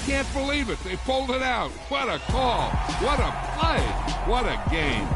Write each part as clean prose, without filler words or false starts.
can't believe it. They pulled it out. What a call. What a play. What a game.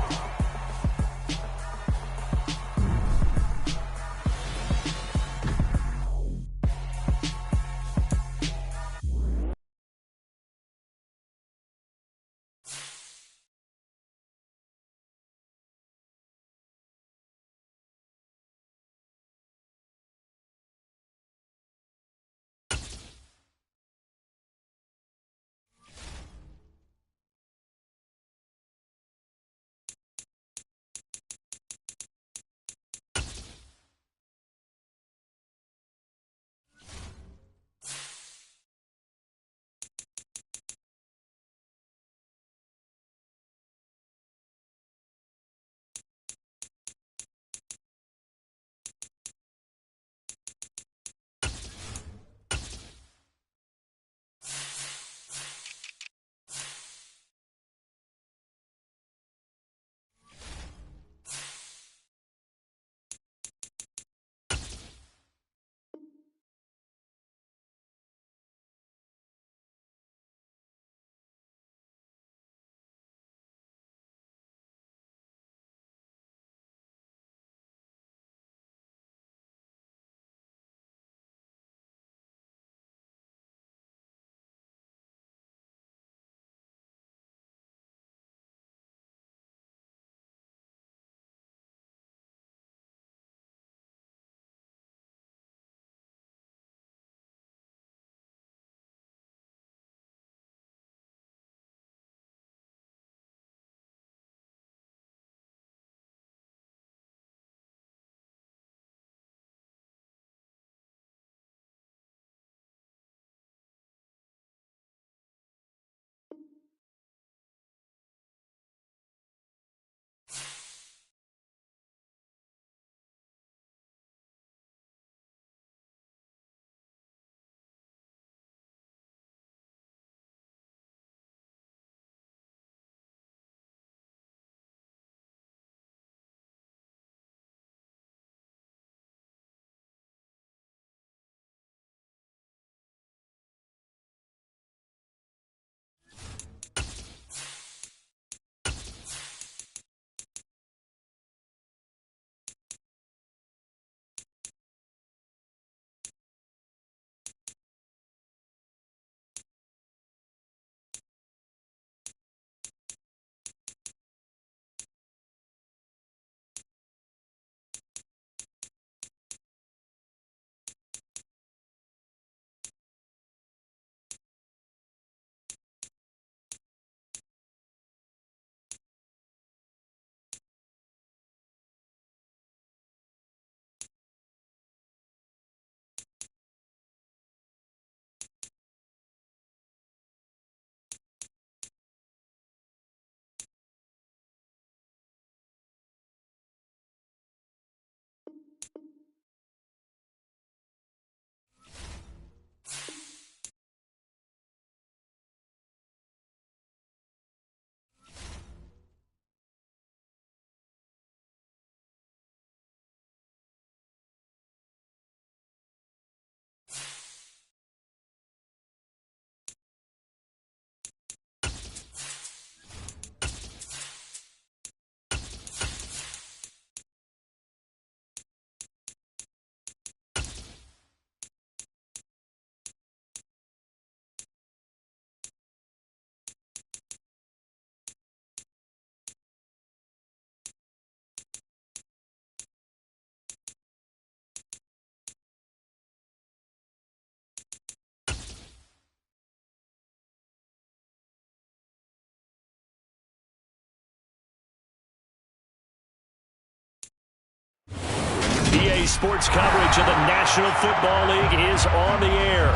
EA Sports coverage of the National Football League is on the air.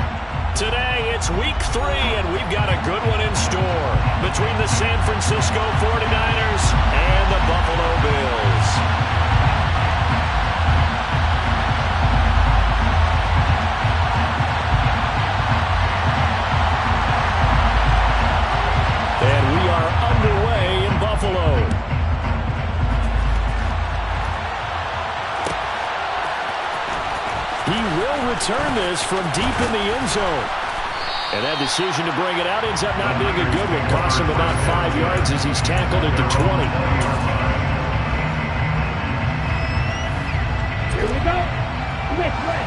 Today, it's Week 3, and we've got a good one in store between the San Francisco 49ers and the Buffalo Bills. And we are underway in Buffalo. He will return this from deep in the end zone. And that decision to bring it out ends up not being a good one. Costs him about 5 yards as he's tackled at the 20. Here we go. Next way.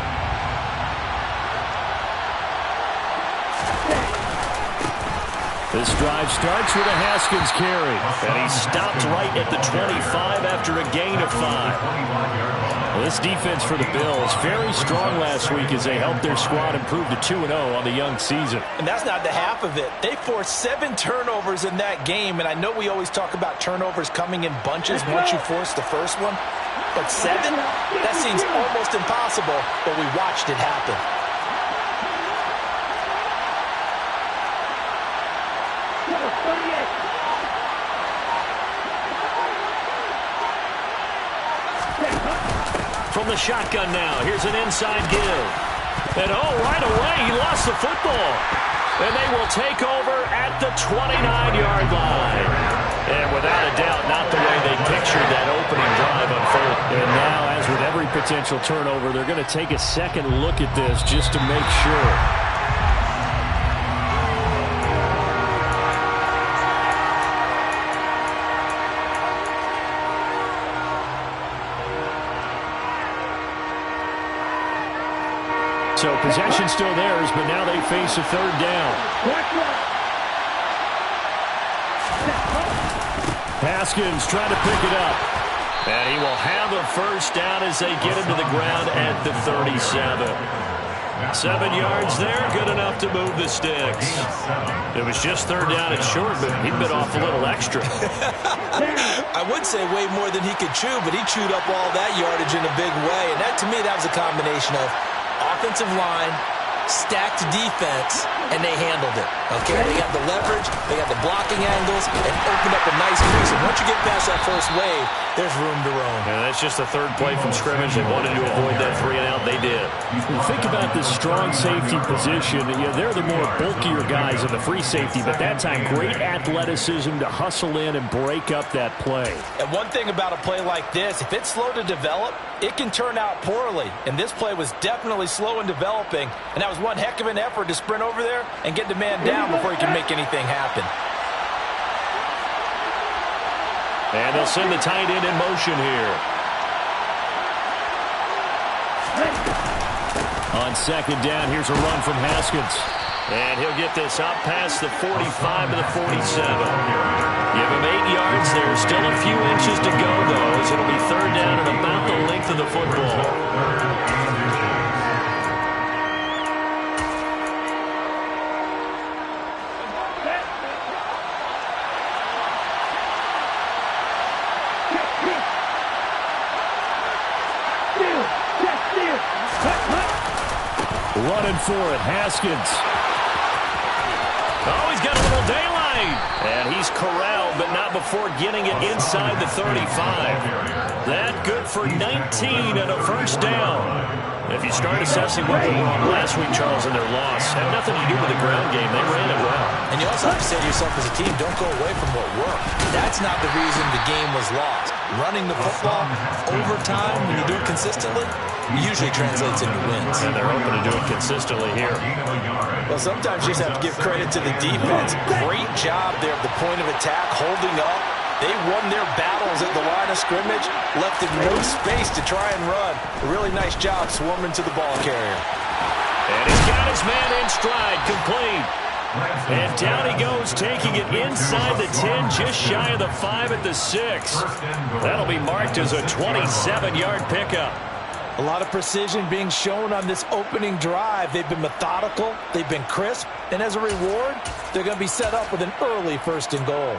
This drive starts with a Haskins carry. And he stopped right at the 25 after a gain of 5. Well, this defense for the Bills, very strong last week as they helped their squad improve to 2-0 on the young season. And that's not the half of it. They forced 7 turnovers in that game, and I know we always talk about turnovers coming in bunches once you force the first one. But 7? That seems almost impossible, but we watched it happen. From the shotgun now, here's an inside give. And right away, he lost the football. And they will take over at the 29-yard line. And without a doubt, not the way they pictured that opening drive unfold. And now, as with every potential turnover, they're going to take a second look at this just to make sure. So possession still theirs, but now they face a third down. Haskins trying to pick it up. And he will have a first down as they get him to the ground at the 37. 7 yards there, good enough to move the sticks. It was just third down and short, but he bit off a little extra. I would say way more than he could chew, but he chewed up all that yardage in a big way. And that, to me, that was a combination of offensive line, stacked defense, and they handled it. Okay, they got the leverage, they got the blocking angles, and opened up a nice crease. And once you get past that first wave, there's room to roam. And that's just the third play from scrimmage. They wanted to avoid that 3-and-out. They did. You think about this strong safety position. They're the more bulkier guys in the free safety, but that time, great athleticism to hustle in and break up that play. And one thing about a play like this, if it's slow to develop, it can turn out poorly. And this play was definitely slow in developing, and that was one heck of an effort to sprint over there and get the man down before he can make anything happen. And they'll send the tight end in motion here. On second down, here's a run from Haskins. And he'll get this out past the 45 to the 47. Give him 8 yards. There's still a few inches to go, though, as it'll be third down at about the length of the football. Running for it, Haskins. Oh, he's got a little daylight. And he's corralled, but not before getting it inside the 35. That good for 19 and a first down. If you start assessing what went wrong last week, Charles, in their loss, had nothing to do with the ground game. They ran it well. And you also have to say to yourself as a team, don't go away from what worked. That's not the reason the game was lost. Running the football over time, when you do it consistently, usually translates into wins. And they're hoping to do it consistently here. Well, sometimes you just have to give credit to the defense. Great job there at the point of attack, holding up. They won their battles at the line of scrimmage, left in no space to try and run. A really nice job swarming to the ball carrier. And he's got his man in stride, complete. And down he goes, taking it inside the 10, just shy of the 5 at the 6. That'll be marked as a 27-yard pickup. A lot of precision being shown on this opening drive. They've been methodical, they've been crisp, and as a reward, they're going to be set up with an early 1st and goal.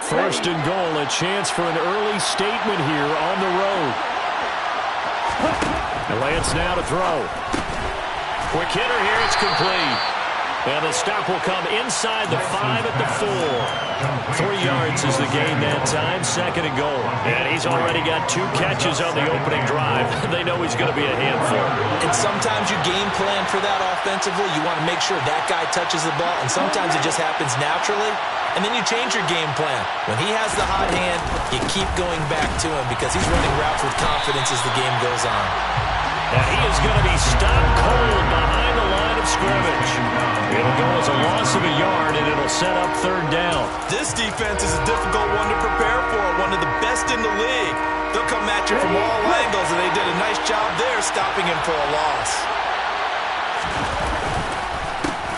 First and goal, a chance for an early statement here on the road. Lance now to throw. Quick hitter here, it's complete. And the stop will come inside the 5 at the 4. 3 yards is the gain that time, 2nd and goal. And he's already got 2 catches on the opening drive. They know he's going to be a handful. And sometimes you game plan for that offensively. You want to make sure that guy touches the ball, and sometimes it just happens naturally. And then you change your game plan. When he has the hot hand, you keep going back to him because he's running routes with confidence as the game goes on. And he is going to be stopped cold behind the line of scrimmage. It'll go as a loss of a yard, and it'll set up 3rd down. This defense is a difficult one to prepare for, one of the best in the league. They'll come at you from all angles, and they did a nice job there stopping him for a loss.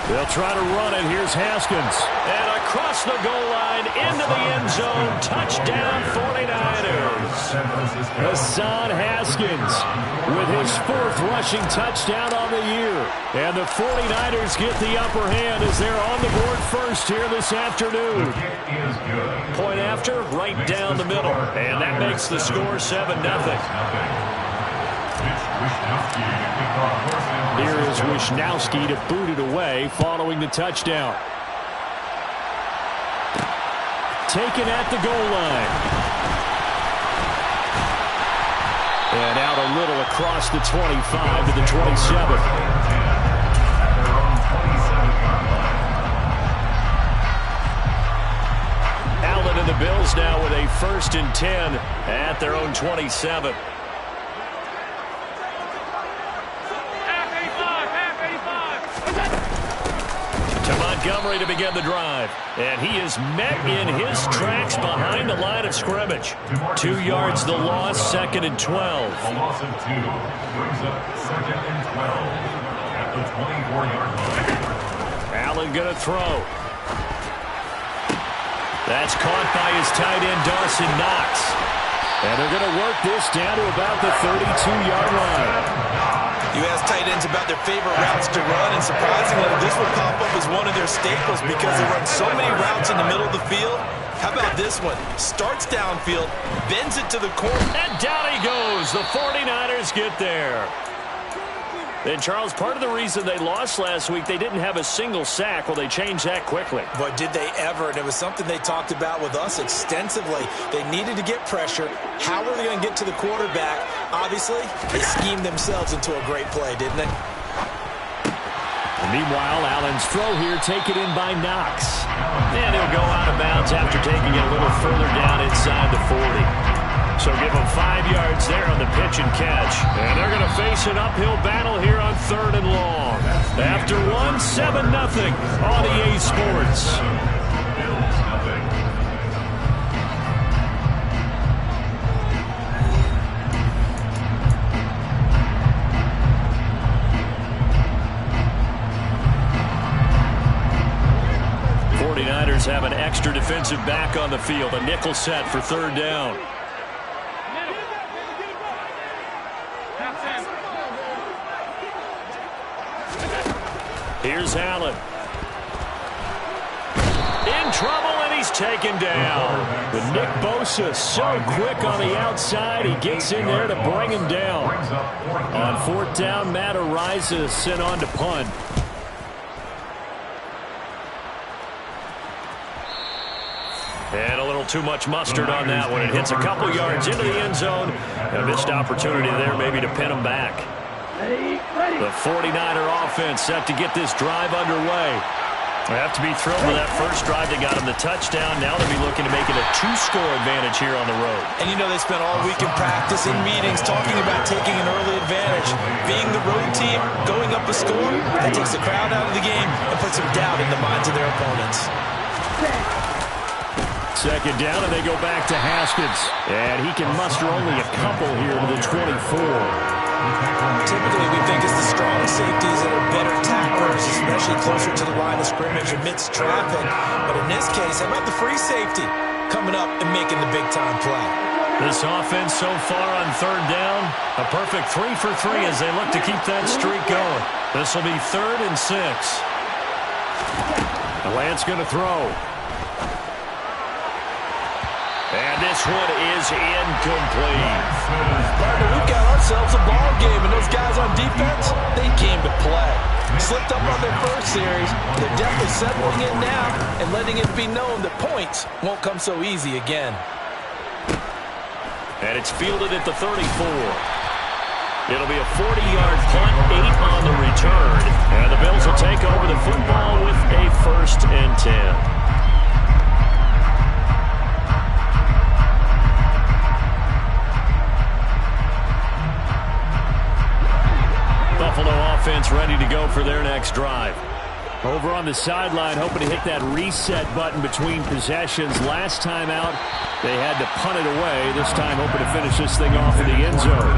They'll try to run it. Here's Haskins. And across the goal line, into the end zone. Touchdown, 49ers. Hassan Haskins with his 4th rushing touchdown on the year. And the 49ers get the upper hand as they're on the board first here this afternoon. Point after, right down the middle. And that makes the score 7-0. Here is Wishnowski to boot it away following the touchdown. Taken at the goal line. And out a little across the 25 to the 27. Allen and the Bills now with a 1st and 10 at their own 27. Montgomery to begin the drive. And he is met in his tracks behind the line of scrimmage. 2 yards the loss, 2nd and 12. A loss of 2 brings up 2nd and 12 at the 24-yard line. Allen going to throw. That's caught by his tight end, Dawson Knox. And they're going to work this down to about the 32-yard line. You ask tight ends about their favorite routes to run, and surprisingly, this will pop up as one of their staples because they run so many routes in the middle of the field. How about this one? Starts downfield, bends it to the corner. And down he goes. The 49ers get there. And, Charles, part of the reason they lost last week, they didn't have a single sack. Well, they changed that quickly. But did they ever? And it was something they talked about with us extensively. They needed to get pressure. How were they going to get to the quarterback? Obviously, they schemed themselves into a great play, didn't they? And meanwhile, Allen's throw here taken in by Knox. And he'll go out of bounds after taking it a little further down inside the 40. So give them 5 yards there on the pitch and catch. And they're going to face an uphill battle here on 3rd and long. After 7-0 on EA Sports. 49ers have an extra defensive back on the field. A nickel set for 3rd down. Here's Allen. In trouble, and he's taken down. But Nick Bosa so quick on the outside. He gets in there to bring him down. On 4th down, Matt Ariza is sent on to punt. And a little too much mustard on that one. It hits a couple yards into the end zone. A missed opportunity there maybe to pin him back. The 49er offense set to get this drive underway. They have to be thrilled with that first drive. They got him the touchdown. Now they'll be looking to make it a 2-score advantage here on the road. And you know they spent all week in practice, in meetings, talking about taking an early advantage. Being the road team, going up a score, that takes the crowd out of the game and puts some doubt in the minds of their opponents. 2nd down, and they go back to Haskins. And he can muster only a couple here to the 24. Typically, we think it's the strong safeties that are better tacklers, especially closer to the line of scrimmage amidst traffic. But in this case, how about the free safety coming up and making the big-time play? This offense so far on 3rd down, a perfect 3 for 3 as they look to keep that streak going. This will be 3rd and 6. Lance going to throw. And this one is incomplete. Partner, we've got ourselves a ball game, and those guys on defense, they came to play. Slipped up on their first series. They're definitely settling in now and letting it be known that points won't come so easy again. And it's fielded at the 34. It'll be a 40-yard punt, 8 on the return. And the Bills will take over the football with a 1st and 10. Buffalo offense ready to go for their next drive. Over on the sideline, hoping to hit that reset button between possessions. Last time out, they had to punt it away. This time, hoping to finish this thing off in the end zone.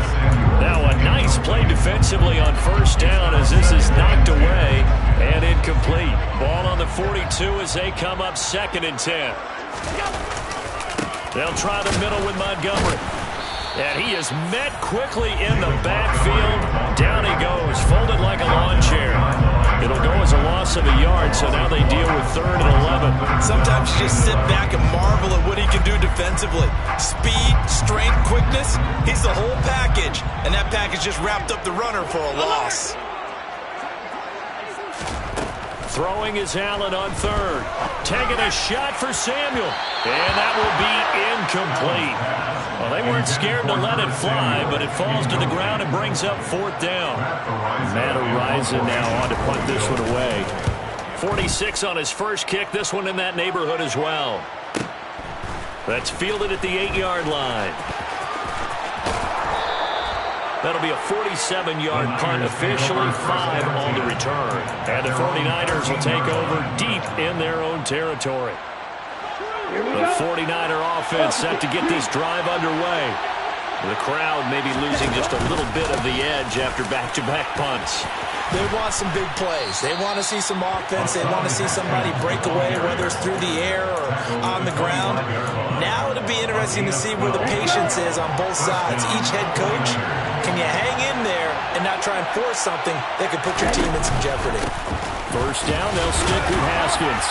Now, a nice play defensively on 1st down as this is knocked away and incomplete. Ball on the 42 as they come up 2nd and 10. They'll try the middle with Montgomery. And he is met quickly in the backfield. Down he goes, folded like a lawn chair. It'll go as a loss of a yard, so now they deal with 3rd and 11. Sometimes you just sit back and marvel at what he can do defensively. Speed, strength, quickness, he's the whole package. And that package just wrapped up the runner for a loss. Throwing is Allen on 3rd. Taking a shot for Samuel. And that will be incomplete. Well, they weren't scared to let it fly, but it falls to the ground and brings up 4th down. Matt Araiza now on to punt this one away. 46 on his first kick. This one in that neighborhood as well. That's fielded at the 8-yard line. That'll be a 47-yard punt, officially 5 on the return. And the 49ers will take over deep in their own territory. The 49er offense set to get this drive underway. The crowd may be losing just a little bit of the edge after back-to-back punts. They want some big plays. They want to see some offense. They want to see somebody break away, whether it's through the air or on the ground. Now it'll be interesting to see where the patience is on both sides. Each head coach, can you hang in there and not try and force something that could put your team in some jeopardy? 1st down, they'll stick with Haskins.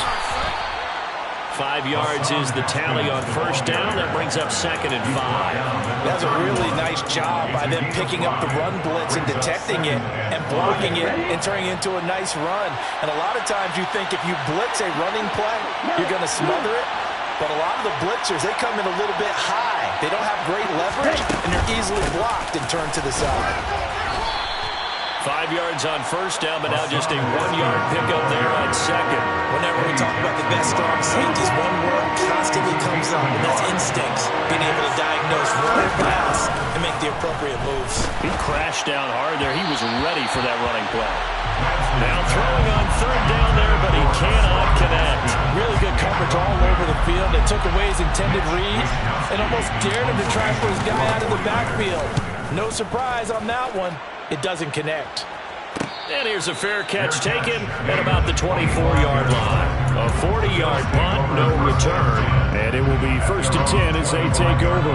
5 yards is the tally on 1st down. That brings up 2nd and 5. That's a really nice job by them picking up the run blitz and detecting it and blocking it and turning it into a nice run. And a lot of times you think if you blitz a running play, you're going to smother it. But a lot of the blitzers, they come in a little bit high. They don't have great leverage, and they're easily blocked and turned to the side. 5 yards on 1st down, but now just a 1-yard pickup there on 2nd. Whenever we talk about the best strong safeties, one word constantly comes up, and that's instincts. Being able to diagnose, run, pass, and make the appropriate moves. He crashed down hard there. He was ready for that running play. Now throwing on 3rd down there, but he cannot connect. Really good coverage all over the field. They took away his intended read and almost dared him to try and put his guy out of the backfield. No surprise on that one. It doesn't connect. And here's a fair catch taken at about the 24-yard line. A 40-yard punt, no return. And it will be 1st and 10 as they take over.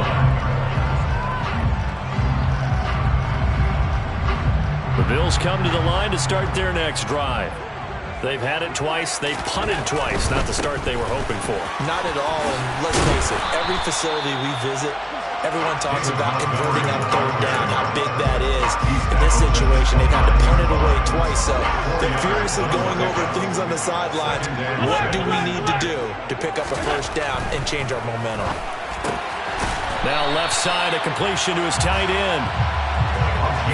The Bills come to the line to start their next drive. They've had it twice. They've punted twice. Not the start they were hoping for. Not at all. And let's face it, every facility we visit, everyone talks about converting on 3rd down, how big that is. In this situation, they've had to punt it away twice, so they're furiously going over things on the sidelines. What do we need to do to pick up a 1st down and change our momentum? Now left side, a completion to his tight end.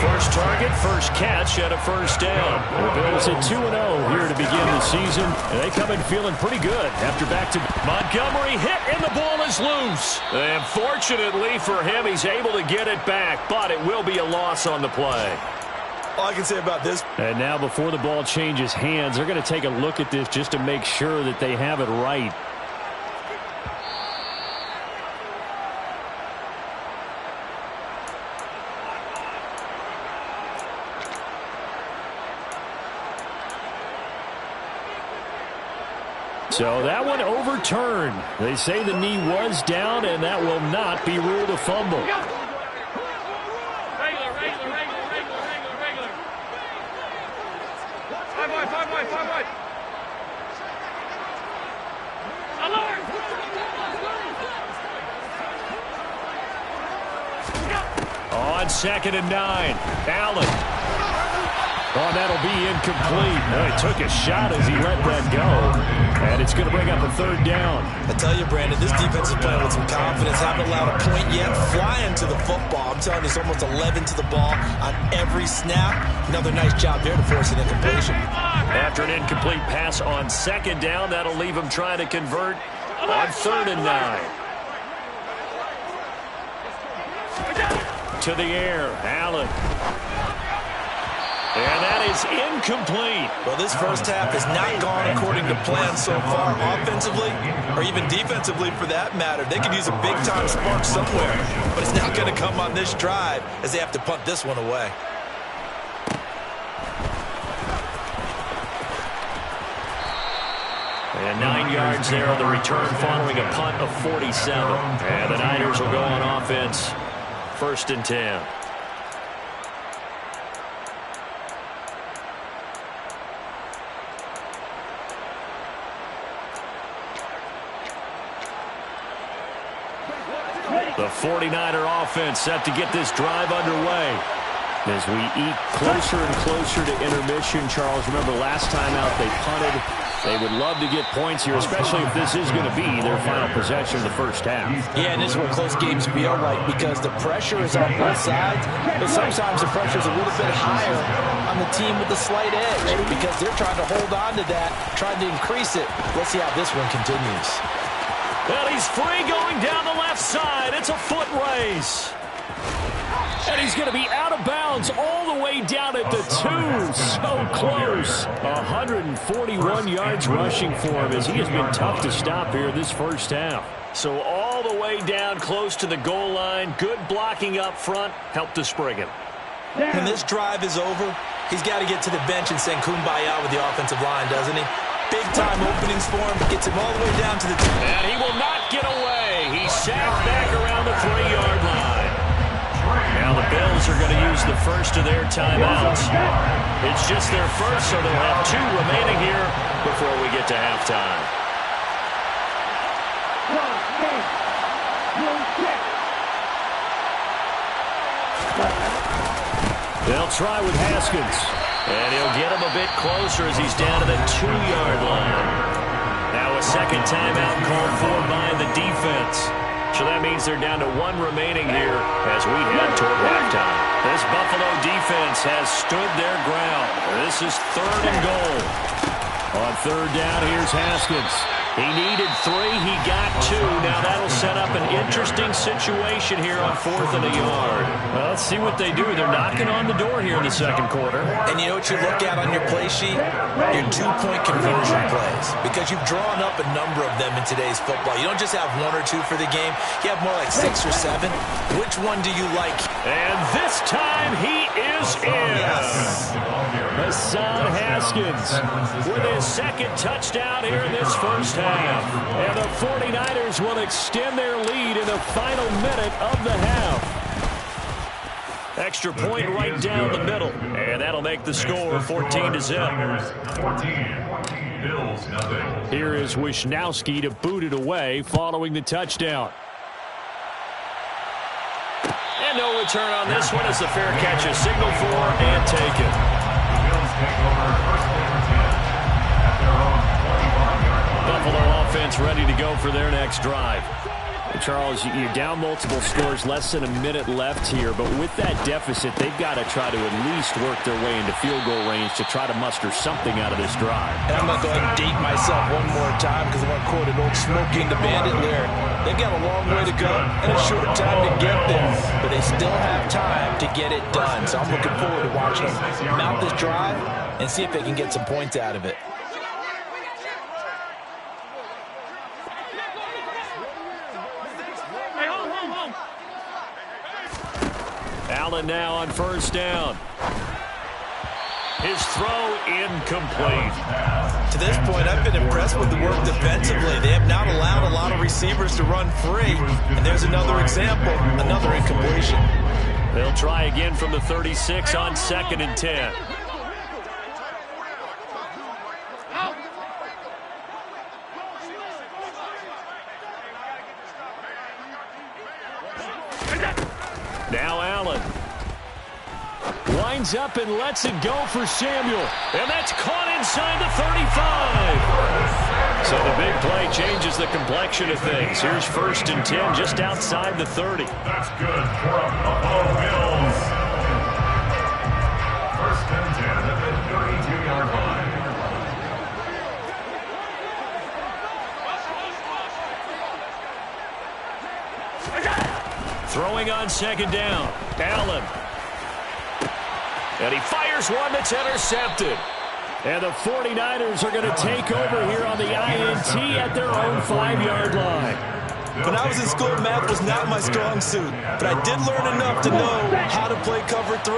First target, first catch at a 1st down. The Bills at 2-0 here to begin the season. And they come in feeling pretty good after back-to-back. Montgomery hit and the ball is loose. And fortunately for him, he's able to get it back, but it will be a loss on the play. All I can say about this. And now before the ball changes hands, they're going to take a look at this just to make sure that they have it right. So that one overturned. They say the knee was down, and that will not be ruled a fumble. Regular. Five wide. Alert! 2nd and 9. Allen. Oh, that'll be incomplete. Oh, he took a shot as he let that go. And it's going to bring up a 3rd down. I tell you, Brandon, this defense is playing with some confidence. Haven't allowed a point yet. Flying to the football. I'm telling you, it's almost 11 to the ball on every snap. Another nice job there to force an incompletion. After an incomplete pass on 2nd down, that'll leave him trying to convert on 3rd and 9. To the air, Allen. And that is incomplete. Well, this first half has not gone according to plan so far offensively or even defensively for that matter. They could use a big-time spark somewhere, but it's not going to come on this drive as they have to punt this one away. And 9 yards there on the return following a punt of 47. And the Niners will go on offense. 1st and 10. The 49er offense set to get this drive underway. As we eat closer and closer to intermission, Charles, remember last time out they punted. They would love to get points here, especially if this is going to be their final possession of the first half. Yeah, and this is what close games feel like because the pressure is on both sides, but sometimes the pressure is a little bit higher on the team with the slight edge because they're trying to hold on to that, trying to increase it. Let's see how this one continues. Well, he's free going down the left side. It's a foot race. And he's going to be out of bounds all the way down at the 2. So close. 141 yards rushing for him as he has been tough to stop here this first half. So all the way down close to the goal line. Good blocking up front. Helped to spring him. When this drive is over, he's got to get to the bench and sing Kumbaya with the offensive line, doesn't he? Big-time openings for him. Gets him all the way down to the 2. And he will not get away. He's sacked back around the 3-yard line. Now the Bills are going to use the first of their timeouts. It's just their first, so they'll have 2 remaining here before we get to halftime. They'll try with Haskins. And he'll get him a bit closer as he's down to the 2-yard line. Now a second timeout called for by the defense. So that means they're down to 1 remaining here as we head toward halftime. This Buffalo defense has stood their ground. This is 3rd and goal. On 3rd down, here's Haskins. He needed 3. He got 2. Now that'll set up an interesting situation here on 4th and a yard. Well, let's see what they do. They're knocking on the door here in the second quarter. And you know what you look at on your play sheet? Your 2-point conversion plays. Because you've drawn up a number of them in today's football. You don't just have 1 or 2 for the game. You have more like 6 or 7. Which one do you like? And this time he is in. Yes. Hassan Haskins with his 2nd touchdown here in this first half. And the 49ers will extend their lead in the final minute of the half. Extra point right down the middle. And that'll make the score 14-0. Here is Wisnowski to boot it away following the touchdown. And no return on this one as the fair catch is signaled for and taken. Buffalo offense ready to go for their next drive. Charles, you're down multiple scores, less than a minute left here, but with that deficit, they've got to try to at least work their way into field goal range to try to muster something out of this drive. And I'm going to go ahead and date myself one more time because I want to quote an old Smoking the Bandit lyric. They've got a long way to go and a short time to get there, but they still have time to get it done. So I'm looking forward to watching them mount this drive and see if they can get some points out of it. Allen now on 1st down. His throw incomplete. To this point, I've been impressed with the work defensively. They have not allowed a lot of receivers to run free. And there's another example, another incompletion. They'll try again from the 36 on 2nd and 10. Now Allen. Lines up and lets it go for Samuel. And that's caught inside the 35. So the big play changes the complexion of things. Here's 1st and 10 just outside the 30. That's good for the Buffalo Bills. 1st and 10 at the 32-yard line. Throwing on 2nd down. Allen. And he fires one that's intercepted. And the 49ers are going to take over here on the INT at their own 5-yard line. When I was in school, math was not my strong suit, but I did learn enough to know how to play cover 3.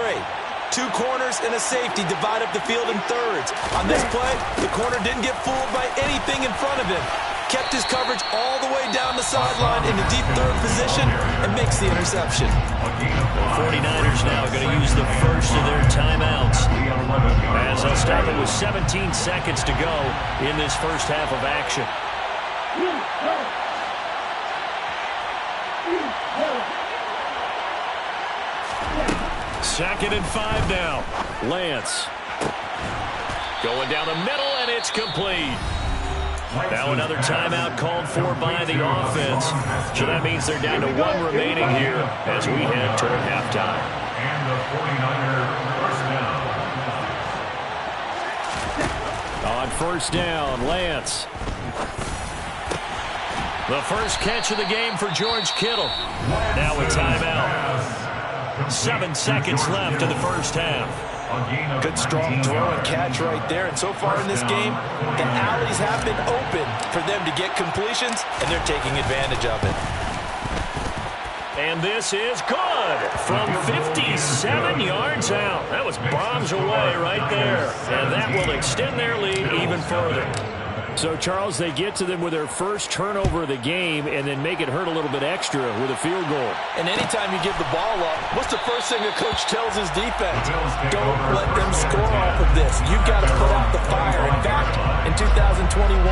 2 corners and a safety divide up the field in thirds. On this play, the corner didn't get fooled by anything in front of him. Kept his coverage all the way down the sideline in the deep 3rd position and makes the interception. The 49ers now are going to use the first of their timeouts, as they'll stop it with 17 seconds to go in this first half of action. 2nd and 5 now. Lance. Going down the middle, and it's complete. Now another timeout called for by the offense. So that means they're down to 1 remaining here as we head toward halftime. And the 49er first down. On 1st down, Lance. The first catch of the game for George Kittle. Now a timeout. 7 seconds left in the first half. Good strong throw and catch right there. And so far in this game, the alleys have been open for them to get completions, and they're taking advantage of it. And this is good from 57 yards out. That was bombs away right there. And that will extend their lead even further. So, Charles, they get to them with their first turnover of the game and then make it hurt a little bit extra with a field goal. And anytime you give the ball up, what's the first thing a coach tells his defense? Don't let them score off of this. You've got to put out the fire. In fact, in 2021,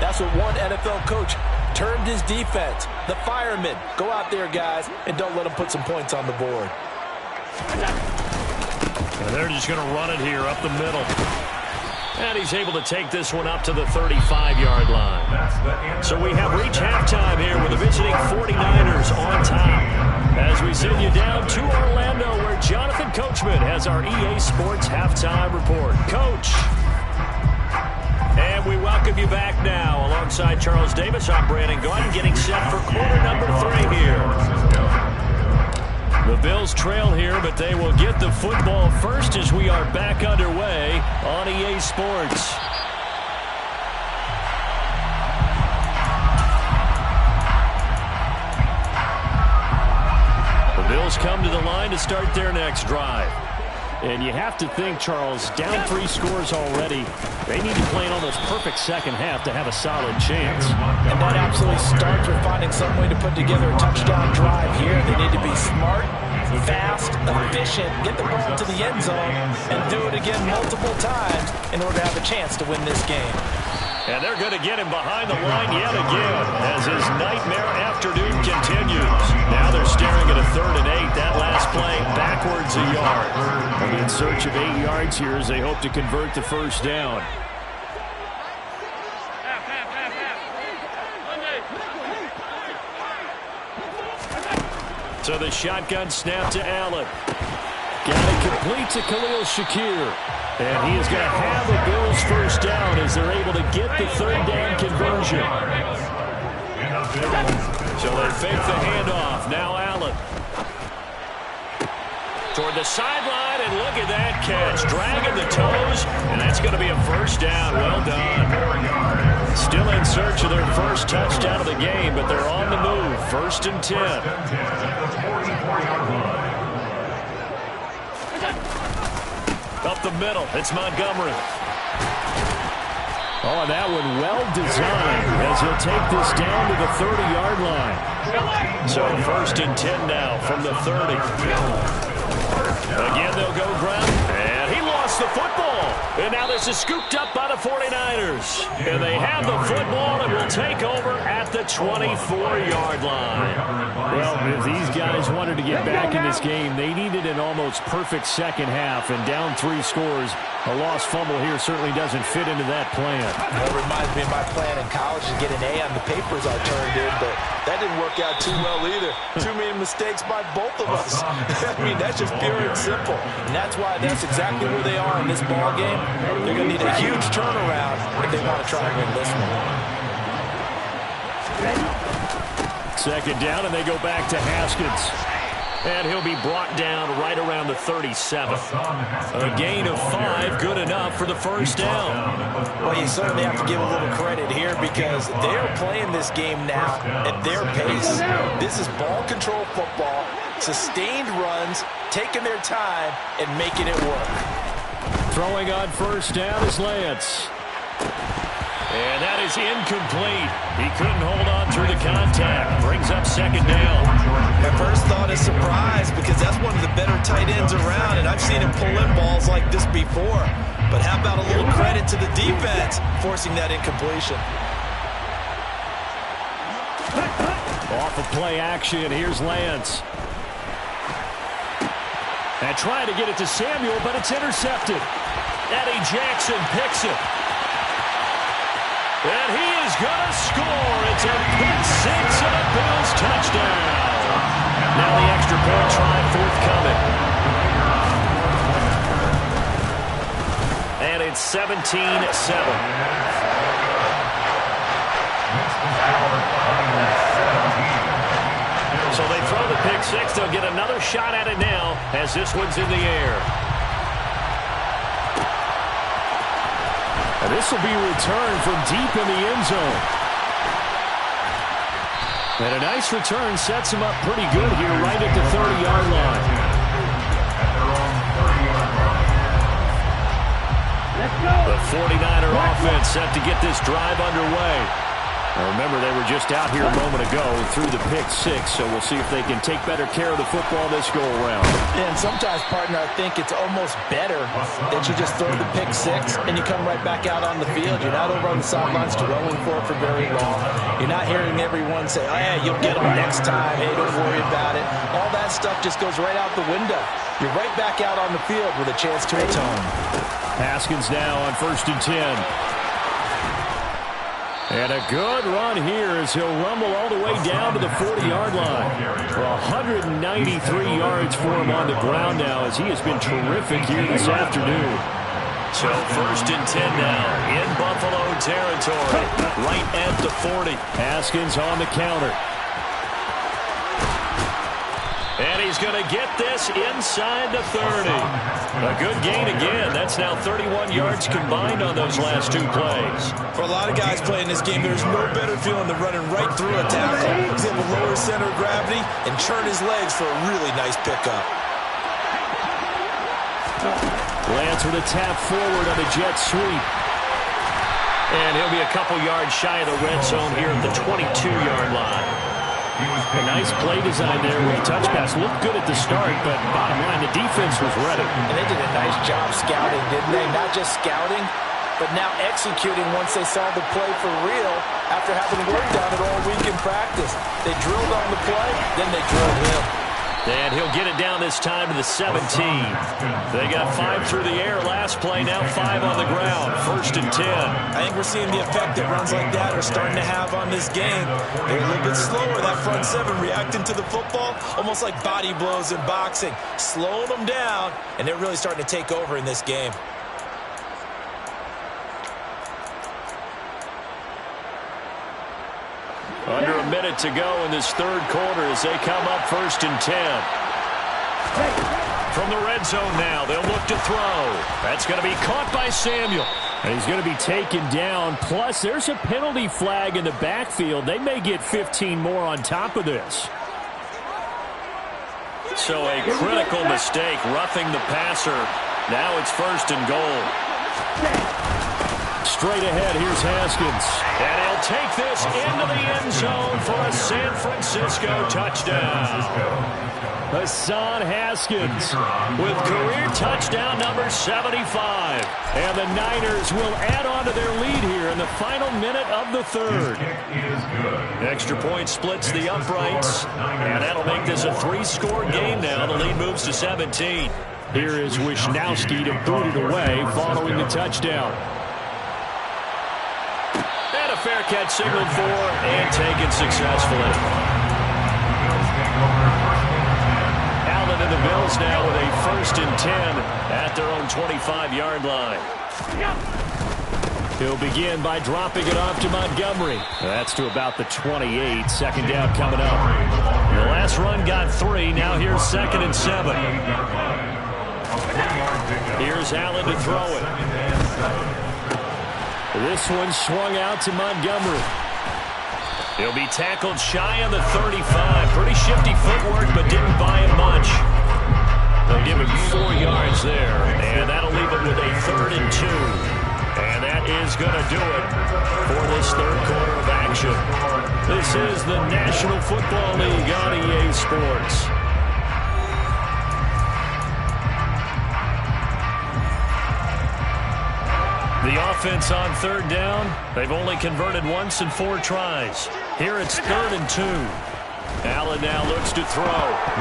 that's what one NFL coach termed his defense, the firemen. Go out there, guys, and don't let them put some points on the board. And they're just going to run it here up the middle. And he's able to take this one up to the 35-yard line. So we have reached halftime here with the visiting 49ers on top. As we send you down to Orlando, where Jonathan Coachman has our EA Sports halftime report. Coach. And we welcome you back now. Alongside Charles Davis, I'm Brandon Gaudin, getting set for quarter number 3 here. The Bills trail here, but they will get the football first as we are back underway on EA Sports. The Bills come to the line to start their next drive. And you have to think, Charles, down 3 scores already. They need to play an almost perfect second half to have a solid chance. And that absolutely starts with finding some way to put together a touchdown drive here. They need to be smart, fast, efficient, get the ball to the end zone, and do it again multiple times in order to have a chance to win this game. And they're going to get him behind the line yet again as his nightmare afternoon continues. Now they're staring at a 3rd and 8. That last play backwards a yard. They'll be in search of 8 yards here as they hope to convert the first down. So the shotgun snap to Allen. Got it complete to Khalil Shakir. And he is going to have a Bills first down as they're able to get the 3rd down conversion. So they fake the handoff. Now Allen. Toward the sideline, and look at that catch. Dragging the toes, and that's going to be a first down. Well done. Still in search of their first touchdown of the game, but they're on the move. 1st and 10. Up the middle, it's Montgomery. Oh, and that one well designed as he'll take this down to the 30-yard line. So 1st and 10 now from the 30. Again, they'll go ground, and he lost gets the football. And now this is scooped up by the 49ers. And they have the football and will take over at the 24-yard line. Well, if these guys wanted to get back in this game, they needed an almost perfect second half. And down 3 scores, a lost fumble here certainly doesn't fit into that plan. It reminds me of my plan in college to get an A on the papers I turned in, but that didn't work out too well either. Too many mistakes by both of us. I mean, that's just pure and simple. And that's why that's exactly where they are in this ball game. They're going to need a huge turnaround if they want to try and win this one. Second down, and they go back to Haskins. And he'll be brought down right around the 37. A gain of 5, good enough for the first down. Well, you certainly have to give a little credit here because they're playing this game now at their pace. This is ball control football, sustained runs, taking their time, and making it work. Throwing on first down is Lance. And that is incomplete. He couldn't hold on through the contact. Brings up second down. My first thought is surprise because that's one of the better tight ends around, and I've seen him pull in balls like this before. But how about a little credit to the defense forcing that incompletion? Off of play action, here's Lance. And trying to get it to Samuel, but it's intercepted. Eddie Jackson picks it. And he is going to score. It's a pick 6 and a Bills touchdown. Now the extra point try forthcoming. And it's 17-7. So they throw the pick 6. They'll get another shot at it now as this one's in the air. And this will be returned from deep in the end zone. And a nice return sets him up pretty good here right at the 30-yard line. The 49er offense set to get this drive underway. Now remember, they were just out here a moment ago and threw the pick 6, so we'll see if they can take better care of the football this go-around. And sometimes, partner, I think it's almost better that you just throw the pick 6 and you come right back out on the field. You're not over on the sidelines dwelling for it for very long. You're not hearing everyone say, oh, yeah, you'll get them next time. Hey, don't worry about it. All that stuff just goes right out the window. You're right back out on the field with a chance to atone. Haskins now on 1st and 10. And a good run here as he'll rumble all the way down to the 40-yard line. 193 yards for him on the ground now as he has been terrific here this afternoon. So 1st and 10 now in Buffalo territory, right at the 40. Haskins on the counter. And he's going to get this inside the 30. A good gain again. That's now 31 yards combined on those last 2 plays. For a lot of guys playing this game, there's no better feeling than running right through a tackle. He's able to lower his center of gravity and churn his legs for a really nice pickup. Lance with a tap forward on the jet sweep. And he'll be a couple yards shy of the red zone here at the 22-yard line. A nice play design there with the touch pass. Looked good at the start, but bottom line, the defense was ready. And they did a nice job scouting, didn't they? Not just scouting, but now executing once they saw the play for real after having worked on it all week in practice. They drilled on the play, then they drilled him. And he'll get it down this time to the 17. They got 5 through the air last play, now 5 on the ground. 1st and 10. I think we're seeing the effect that runs like that are starting to have on this game. They're a little bit slower, that front 7, reacting to the football, almost like body blows in boxing. Slowing them down, and they're really starting to take over in this game. Under a minute to go in this 3rd quarter as they come up 1st and 10. From the red zone now, they'll look to throw. That's going to be caught by Samuel. And he's going to be taken down. Plus, there's a penalty flag in the backfield. They may get 15 more on top of this. So a critical mistake, roughing the passer. Now it's 1st and goal. Straight ahead, here's Haskins. And he'll take this into the end zone for a San Francisco touchdown. Hassan Haskins with career touchdown number 75. And the Niners will add on to their lead here in the final minute of the third. Extra point splits the uprights, and that'll make this a 3-score game now. The lead moves to 17. Here is Wisnowski to boot it away following the touchdown. And a fair catch signaled for and taken successfully. Allen and the Bills now with a 1st and 10 at their own 25-yard line. He'll begin by dropping it off to Montgomery. That's to about the 28. Second down coming up. The last run got 3. Now here's 2nd and 7. Here's Allen to throw it. This one swung out to Montgomery. He'll be tackled shy of the 35. Pretty shifty footwork, but didn't buy him much. They'll give him 4 yards there, and that'll leave him with a 3rd and 2. And that is going to do it for this third quarter of action. This is the National Football League on EA Sports. The offense on 3rd down, they've only converted once in 4 tries. Here it's 3rd and 2. Allen now looks to throw.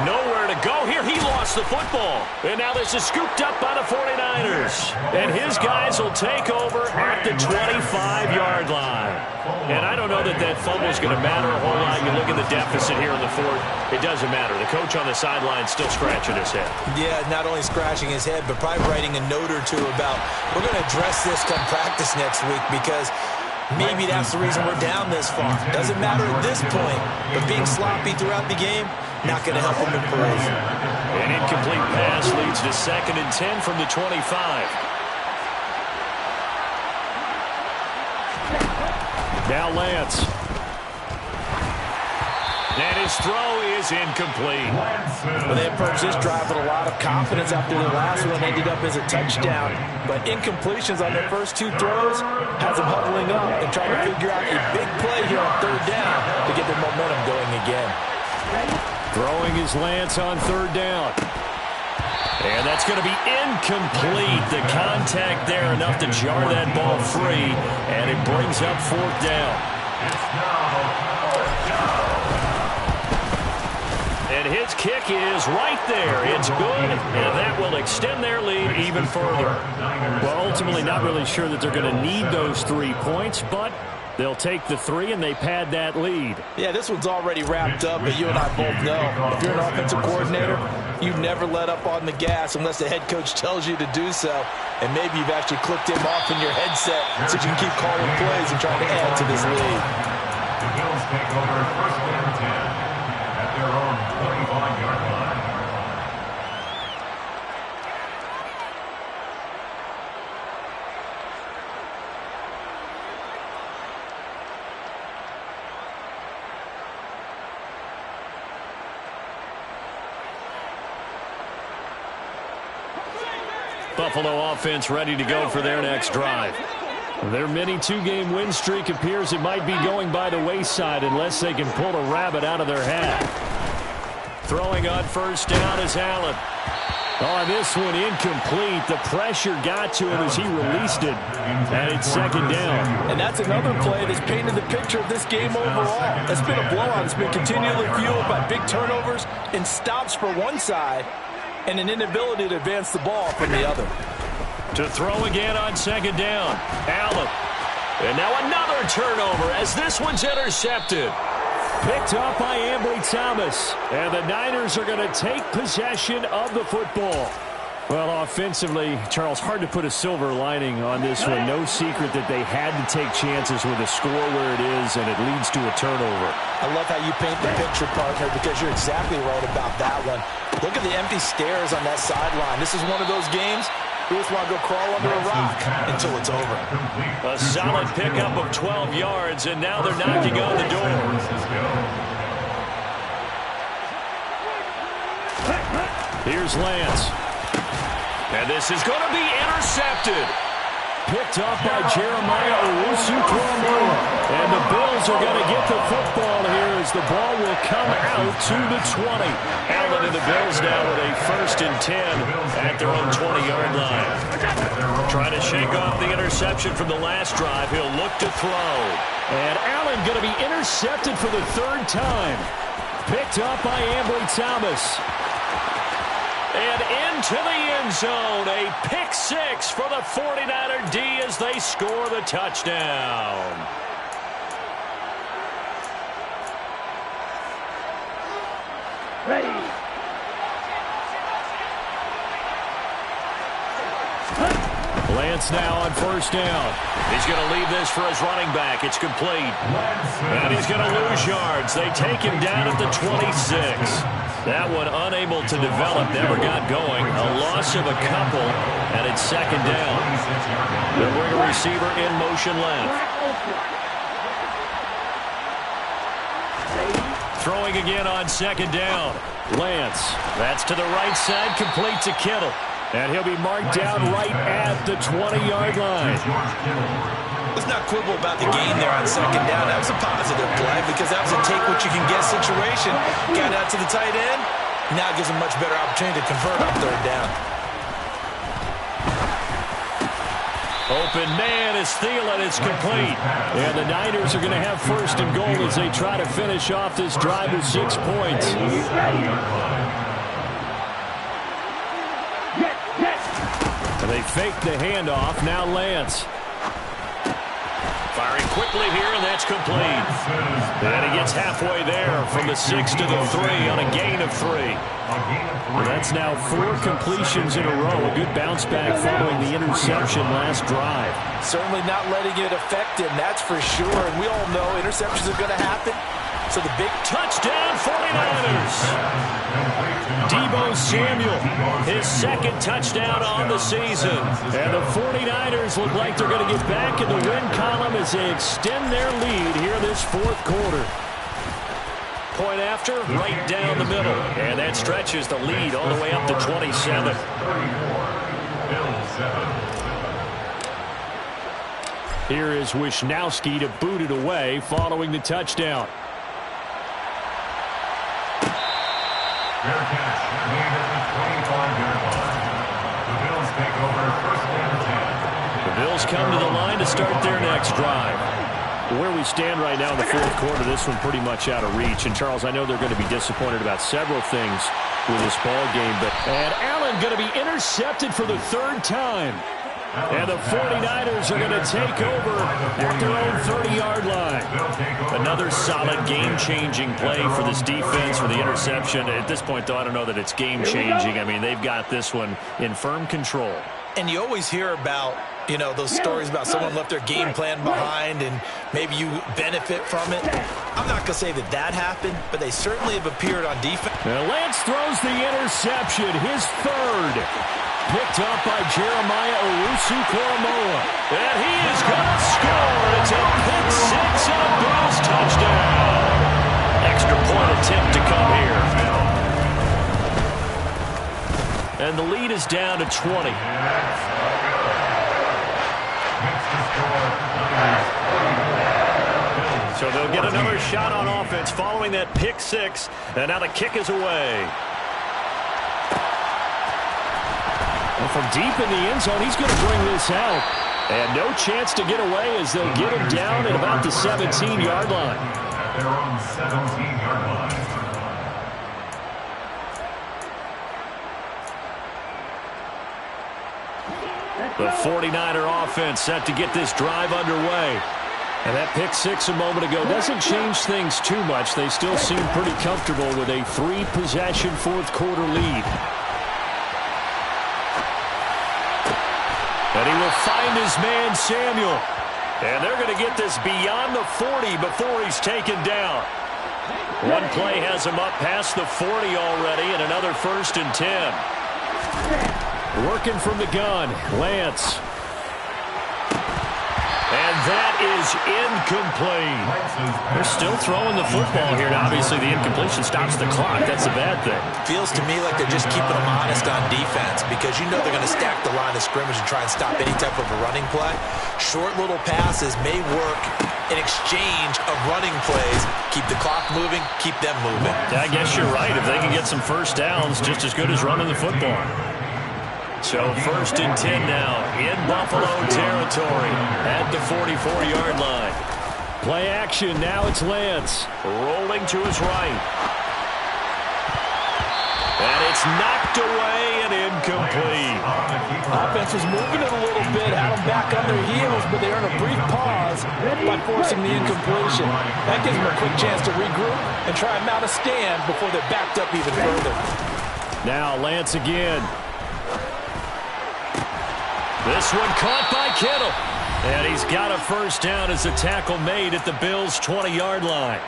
Nowhere to go here. He lost the football. And now this is scooped up by the 49ers. And his guys will take over at the 25-yard line. And I don't know that that fumble is going to matter a whole lot. You look at the deficit here in the 4th. It doesn't matter. The coach on the sideline still scratching his head. Yeah, not only scratching his head, but probably writing a note or two about, we're going to address this come practice next week, because maybe that's the reason we're down this far. Doesn't matter at this point, but being sloppy throughout the game, not going to help him improve. An incomplete pass leads to 2nd and 10 from the 25. Now Lance. And his throw is incomplete. Well, they approached this drive with a lot of confidence after the last one ended up as a touchdown. But incompletions on their first 2 throws has them huddling up and trying to figure out a big play here on 3rd down to get their momentum going again. Throwing his Lance on 3rd down. And that's going to be incomplete. The contact there enough to jar that ball free. And it brings up 4th down. And his kick is right there. It's good, and that will extend their lead even further. Well, ultimately not really sure that they're going to need those 3 points, but they'll take the 3 and they pad that lead. Yeah, this one's already wrapped up, but you and I both know if you're an offensive coordinator, you never let up on the gas unless the head coach tells you to do so. And maybe you've actually clicked him off in your headset so you can keep calling plays and trying to add to this lead. The Bills take over 1st and 10 at their own 25-yard line. Buffalo offense ready to go for their next drive. Their mini 2-game win streak appears it might be going by the wayside unless they can pull a rabbit out of their hat. Throwing on 1st down is Allen. Oh, this one incomplete. The pressure got to him as he released it. And it's 2nd down. And that's another play that's painted the picture of this game overall. It's been a blowout. It's been continually fueled by big turnovers and stops for one side and an inability to advance the ball from the other. To throw again on 2nd down. Allen. And now another turnover as this one's intercepted. Picked up by Ambry Thomas. And the Niners are going to take possession of the football. Well, offensively, Charles, hard to put a silver lining on this one. No secret that they had to take chances with a score where it is, and it leads to a turnover. I love how you paint the picture, partner, because you're exactly right about that one. Look at the empty stairs on that sideline. This is one of those games you just want to go crawl under a rock until it's over. A solid pickup of 12 yards, and now they're knocking on the door. Here's Lance. And this is going to be intercepted. picked up by Jeremiah Owusu-Koramoah. And the Bills are going to get the football here as the ball will come out to the 20. Allen and the Bills now with a 1st and 10 at their own 20-yard line. Trying to shake off the interception from the last drive. He'll look to throw. And Allen going to be intercepted for the 3rd time. Picked up by Ambry Thomas. And into the end zone. A pick 6 for the 49er D as they score the touchdown. Ready. Lance now on 1st down. He's going to leave this for his running back. It's complete. And he's going to lose yards. They take him down at the 26. That one unable to develop, never got going. A loss of a couple, and it's 2nd down. They'll bring a receiver in motion left. Throwing again on 2nd down. Lance, that's to the right side, complete to Kittle. And he'll be marked down right at the 20-yard line. Let's not quibble about the gain there on 2nd down. That was a positive play because that was a take-what-you-can-get situation. Got out to the tight end. Now it gives him much better opportunity to convert on 3rd down. Open man is Thielen. It's complete. And the Niners are going to have 1st and goal as they try to finish off this drive with 6 points. And they fake the handoff. Now Lance. Firing quickly here, and that's complete. And he gets halfway there from the 6 to the 3 on a gain of 3. And that's now 4 completions in a row. A good bounce back following the interception last drive. Certainly not letting it affect him, that's for sure. And we all know interceptions are going to happen. So the big touchdown 49ers. Deebo Samuel, his 2nd touchdown on the season. And the 49ers look like they're going to get back in the win column as they extend their lead here this 4th quarter. Point after, right down the middle. And that stretches the lead all the way up to 27. Here is Wisnowski to boot it away following the touchdown. Fair catch, made at the 25-yard line. The Bills take over 1st and 10. The Bills come to the line to start their next drive. Where we stand right now in the 4th quarter, this one pretty much out of reach. And, Charles, I know they're going to be disappointed about several things with this ball game. And Allen going to be intercepted for the 3rd time. And the 49ers are going to take over at their own 30-yard line. Another solid game-changing play for this defense for the interception. At this point, though, I don't know that it's game-changing. I mean, they've got this one in firm control. And you always hear about, you know, those stories about someone left their game plan behind and maybe you benefit from it. I'm not going to say that that happened, but they certainly have appeared on defense. Now Lance throws the interception, his 3rd. Picked up by Jeremiah Owusu-Koramoah. And he is going to score. It's a pick 6 and a Bills touchdown. Extra point attempt to come here. And the lead is down to 20. So they'll get another shot on offense following that pick 6. And now the kick is away. And from deep in the end zone, he's going to bring this out. And no chance to get away as they'll get him down at about the 17-yard line. At their own 17-yard line. The 49er offense set to get this drive underway. And that pick 6 a moment ago doesn't change things too much. They still seem pretty comfortable with a 3-possession 4th quarter lead. And he will find his man, Samuel. And they're going to get this beyond the 40 before he's taken down. One play has him up past the 40 already, and another 1st and 10. Working from the gun, Lance. And that is incomplete. They're still throwing the football here, and obviously the incompletion stops the clock. That's a bad thing. Feels to me like they're just keeping them honest on defense because you know they're going to stack the line of scrimmage and try and stop any type of a running play. Short little passes may work in exchange of running plays. Keep the clock moving, keep them moving. I guess you're right. If they can get some first downs, just as good as running the football. So 1st and 10 now in Buffalo territory at the 44-yard line. Play action. Now it's Lance. Rolling to his right. And it's knocked away and incomplete. Offense was moving it a little bit, had them back on their heels, but they earned a brief pause by forcing the incompletion. That gives them a quick chance to regroup and try and mount a stand before they're backed up even further. Now Lance again. This one caught by Kittle. And he's got a first down as a tackle made at the Bills' 20-yard line.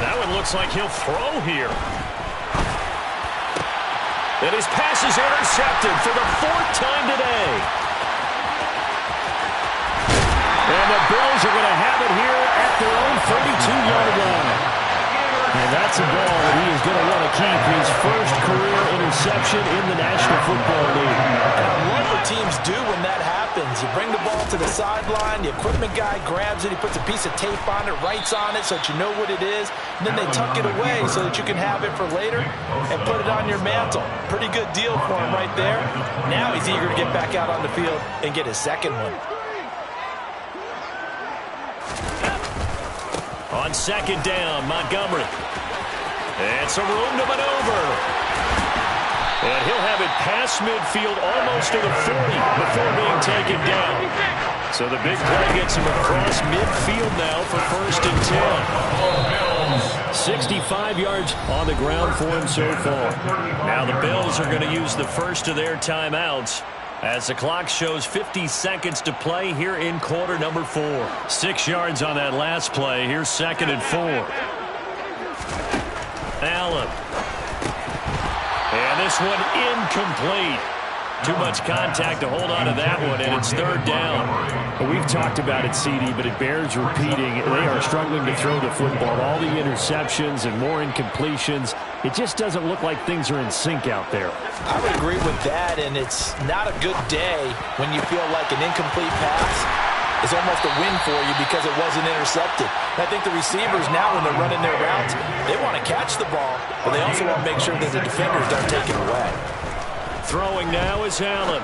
That one looks like he'll throw here. And his pass is intercepted for the 4th time today. And the Bills are going to have it here at their own 32-yard line. And that's a ball that he is going to want to keep, his first career interception in the National Football League. And I love what teams do when that happens. You bring the ball to the sideline, the equipment guy grabs it, he puts a piece of tape on it, writes on it so that you know what it is, and then they tuck it away so that you can have it for later and put it on your mantle. Pretty good deal for him right there. Now he's eager to get back out on the field and get his second one. On 2nd down, Montgomery. And some room to maneuver. And he'll have it past midfield almost to the 40 before being taken down. So the big play gets him across midfield now for 1st and 10. 65 yards on the ground for him so far. Now the Bills are going to use the first of their timeouts as the clock shows 50 seconds to play here in quarter number 4. 6 yards on that last play. Here's 2nd and 4. Allen. And this one incomplete. Too much contact to hold on to that one, and it's 3rd down. Well, we've talked about it, CD, but it bears repeating. They are struggling to throw the football. All the interceptions and more incompletions. It just doesn't look like things are in sync out there. I would agree with that, and it's not a good day when you feel like an incomplete pass is almost a win for you because it wasn't intercepted. And I think the receivers now, when they're running their routes, they want to catch the ball, but they also want to make sure that the defenders don't take it away. Throwing now is Allen.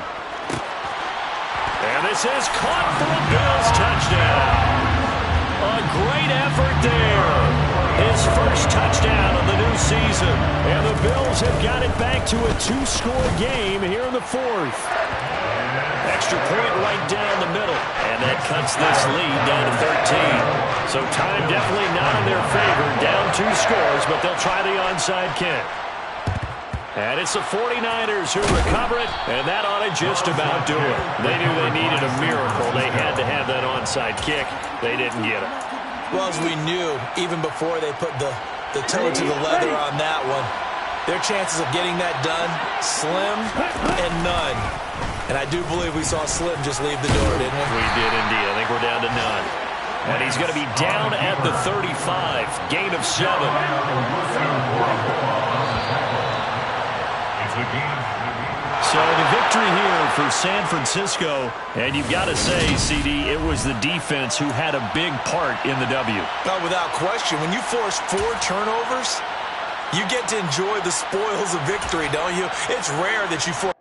And this is caught for a Bills touchdown. A great effort there. His first touchdown of the new season. And the Bills have got it back to a 2-score game here in the 4th. Extra point right down the middle. And that cuts this lead down to 13. So time definitely not in their favor. Down 2 scores, but they'll try the onside kick. And it's the 49ers who recover it, and that ought to just about do it. They knew they needed a miracle. They had to have that onside kick. They didn't get it. Well, as we knew, even before they put the toe to the leather on that one, their chances of getting that done, slim and none. And I do believe we saw Slim just leave the door, didn't we? We did indeed. I think we're down to none. And he's going to be down at the 35. Gain of 7. So the victory here for San Francisco, and you've got to say, CD, it was the defense who had a big part in the W. No, without question. When you force 4 turnovers, you get to enjoy the spoils of victory, don't you? It's rare that you force